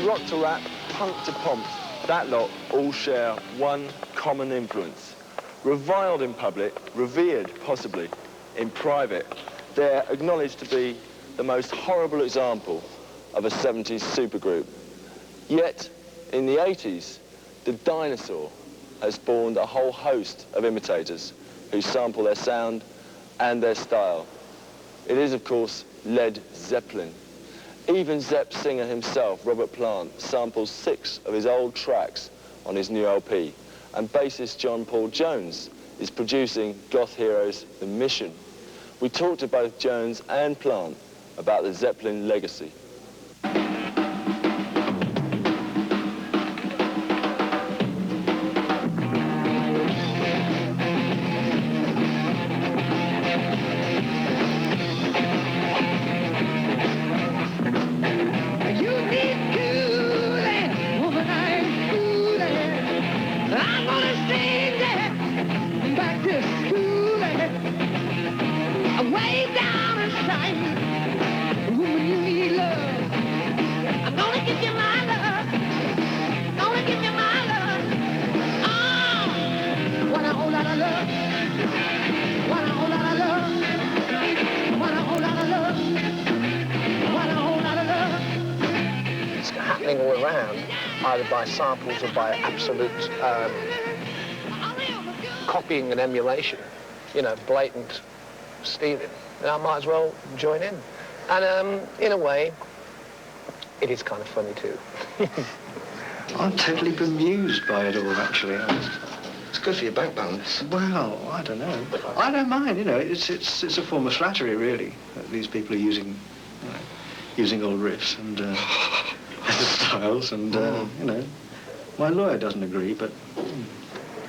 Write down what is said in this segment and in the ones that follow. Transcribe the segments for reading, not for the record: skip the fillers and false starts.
From rock to rap, punk to pomp, that lot all share one common influence. Reviled in public, revered possibly in private, they're acknowledged to be the most horrible example of a 70s supergroup. Yet, in the 80s, the dinosaur has spawned a whole host of imitators who sample their sound and their style. It is, of course, Led Zeppelin. Even Zepp's singer himself, Robert Plant, samples 6 of his old tracks on his new LP, and bassist John Paul Jones is producing goth heroes The Mission. We talked to both Jones and Plant about the Zeppelin legacy. All around, either by samples or by absolute copying and emulation, you know, blatant stealing. And I might as well join in. And in a way, it is kind of funny too. I'm totally bemused by it all, actually. It's good for your bank balance. Well, I don't know. I don't mind, you know. It's a form of flattery, really. That these people are using old riffs and styles, and you know, my lawyer doesn't agree, but.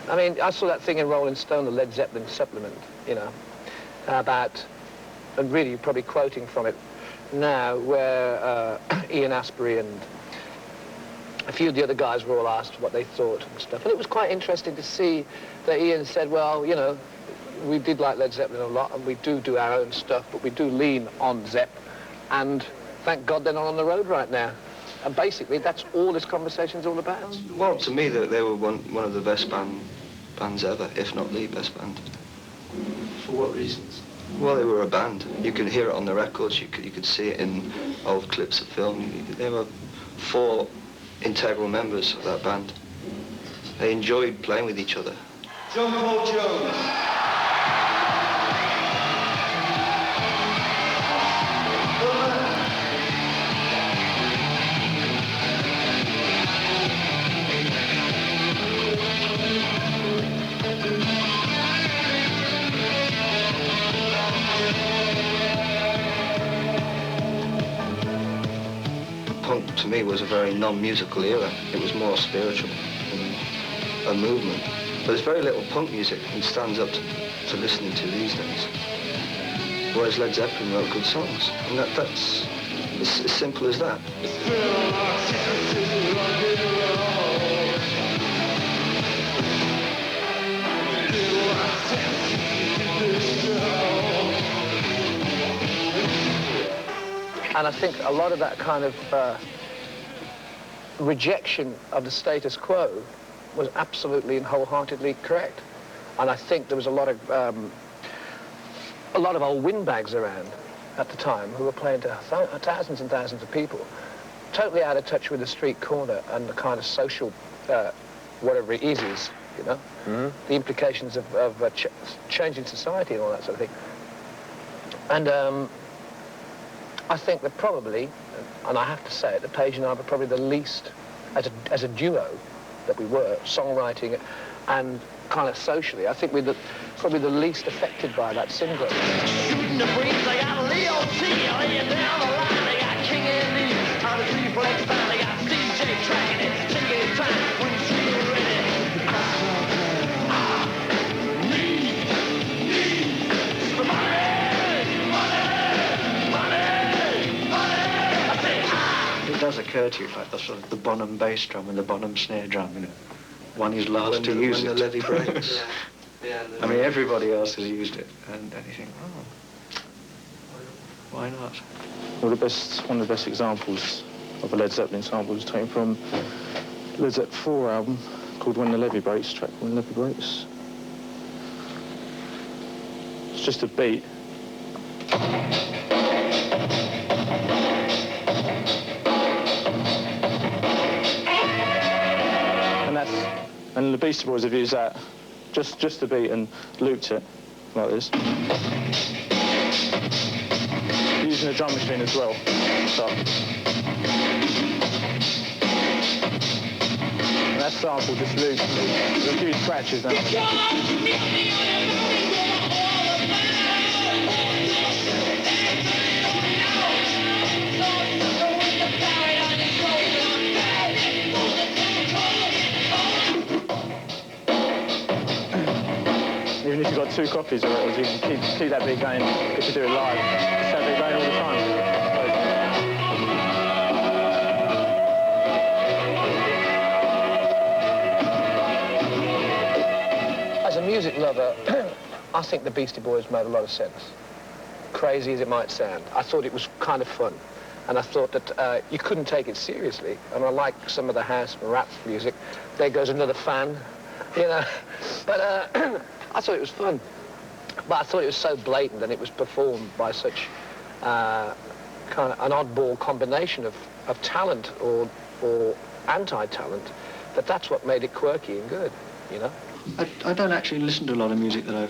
I mean, I saw that thing in Rolling Stone, the Led Zeppelin supplement, you know, about, and really you're probably quoting from it now, where Ian Astbury and a few of the other guys were all asked what they thought and stuff. And it was quite interesting to see that Ian said, well, you know, we did like Led Zeppelin a lot, and we do our own stuff, but we do lean on Zepp, and thank God they're not on the road right now. And basically, that's all this conversation's all about. Well, to me, they were one of the best bands ever, if not the best band. For what reasons? Well, they were a band. You could hear it on the records. You could see it in old clips of film. They were 4 integral members of that band. They enjoyed playing with each other. John Paul Jones. Punk, to me, was a very non-musical era. It was more spiritual than a movement. But there's very little punk music that stands up to listening to these days. Whereas Led Zeppelin wrote good songs. And that's as simple as that. And I think a lot of that kind of rejection of the status quo was absolutely and wholeheartedly correct. And I think there was a lot of old windbags around at the time who were playing to thousands and thousands of people, totally out of touch with the street corner and the kind of social, whatever it is, you know, the implications of changing society and all that sort of thing. And I think that probably, and I have to say it, that Page and I were probably the least, as a duo that we were, songwriting and kind of socially, I think we're probably the least affected by that syndrome. Shooting the breeze, they got Leo T, laying down the line, they got King and Lee, on the 3-flex band, they got DJ tracking it, taking time when you see it ready. It does occur to you, like the sort of the Bonham bass drum and the Bonham snare drum, you know. One is last to use it. When the levee breaks. I mean, everybody else has used it, and you think, oh, why not? Well, one of the best examples of a Led Zeppelin sample is taken from Led Zeppelin 4 album called When the Levee Breaks, track When the Levee Breaks. It's just a beat. And the Beastie Boys have used that, just the beat, and looped it like this. Using a drum machine as well. So. And that sample just loops. There's a few scratches now. Even if you've got 2 copies of it, you can keep that beat going if you do it live. Just have it going all the time. As a music lover, I think the Beastie Boys made a lot of sense. Crazy as it might sound. I thought it was kind of fun. And I thought that you couldn't take it seriously. And I like some of the house and rap music. There goes another fan, you know. But I thought it was fun. But I thought it was so blatant and it was performed by such kind of an oddball combination of talent or anti-talent, that's what made it quirky and good, you know? I don't actually listen to a lot of music that